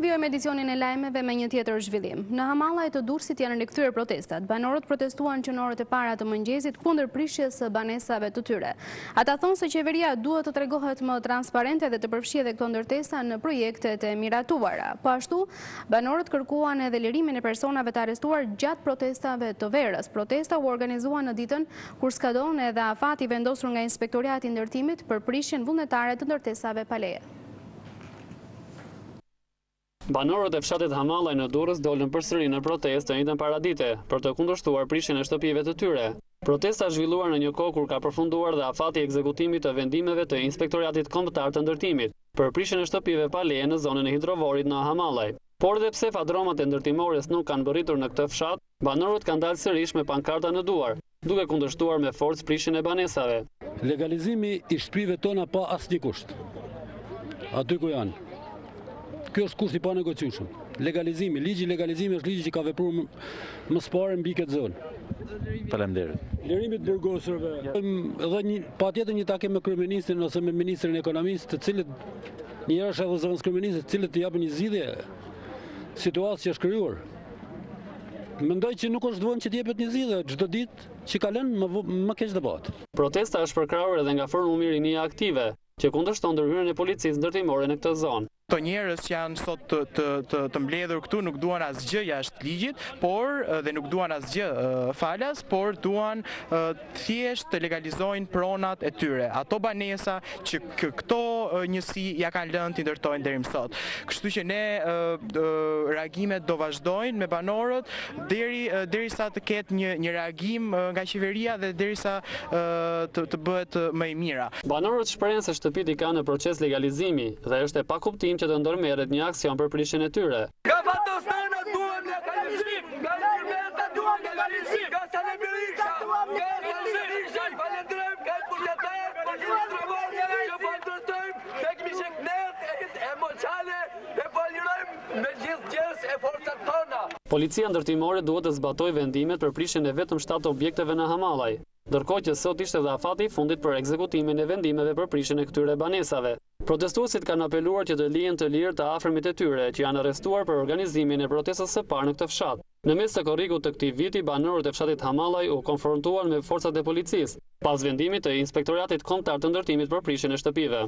Vjojmë edicionin e lajmeve me një tjetër zhvillim. Në Hamallaj të Durrësit janë rikthyer protestat. Banorët protestuan që në orët e para të mëngjesit kundër prishjes së banesave të tyre. Ata thonë se qeveria duhet të tregohet më transparente dhe të përfshijë këto ndërtesa në projektet e miratuara. Po ashtu, banorët kërkuan edhe lirimin e personave të arrestuar gjatë protestave të verës. Protesta u organizuan në ditën kur skadon edhe afati vendosur nga Inspektorati i Ndërtimit për prishjen vullnetare të ndërtesave pa leje. Banorët e fshatit Hamallaj në Durrës dolën përsëri në protestë të njëjtën paradite për të kundërshtuar prishjen e shtëpive të tyre. Protesta zhvilluar në një kohë kur ka përfunduar dhe afati i ekzekutimit të vendimeve të Inspektoratit Kombëtar të Ndërtimit për prishjen e shtëpive pa leje në zonën e hidrovorit në Hamallaj. Por edhe pse fadromat e ndërtimores nuk kanë bërritur në këtë fshat, banorët kanë dalë sërish me pankarta në duar, duke kundërshtuar me forcë prishjen e banesave. Legalizimi i shtëpive tona pa asnjë kusht. Aty ku janë. Kjo është kushti pa negociueshëm. Legalizimi, ligji legalizimi është ligji që ka vepruar më së pari mbi këtë zonë. Faleminderit. Lirimit burgosërve. Edhe patjetër një takim me kryeministrin ose me ministrin e ekonomisë, të cilët një herë është edhe zonës kryeministit, të cilët të japin një zgjidhje situatës që është krijuar. Mendoj që nuk është vënë që të jepet një zgjidhje çdo ditë që kalon më keq debat. Protesta është përkrahur edhe nga Forumi i Rinia Aktive, që kundërshton ndërhyrjen e policisë ndërtimore në këtë zonë. Këto njerëz që janë sot të mbledhur këtu nuk duan asgjë jashtë ligjit, por dhe nuk duan asgjë falas, por duan thjesht të legalizojnë pronat e tyre. Ato banesa që këto njësi ja kanë lënë të ndërtojnë deri më sot. Kështu që ne reagimet do vazhdojnë me banorët derisa të ketë një reagim nga qeveria dhe derisa të bëhet më e mira. Banorët shprehen se shtëpitë i kanë në proces legalizimi dhe është e pakuptim që të ndërmerret një aksion për prishjen e tyre. Nga Batostana duan legalizim, nga Irmeta duan legalizim, nga Saleberisha, nga Saleberisha, falenderojmë nga bugetar, që falenderojmë tek misheknet e moçale, e falërojmë me gjithë gjës e forcat tona. Policia ndërtimore duhet të zbatojë vendimet për prishjen e vetëm 7 objekteve në Hamallaj, ndërkohë që sot ishte dhe afati i fundit për ekzekutimin e vendimeve për prishjen e këtyre banesave. Protestuesit kanë apeluar që të lihen të lirë të afërmit e tyre që janë arrestuar për organizimin e protestës së parë në këtë fshat. Në mes të korrikut të këtij viti, banorët e fshatit Hamallaj u konfrontuan me forcat e policisë pas vendimit të Inspektoratit Kombëtar të Ndërtimit për prishjen e shtëpive.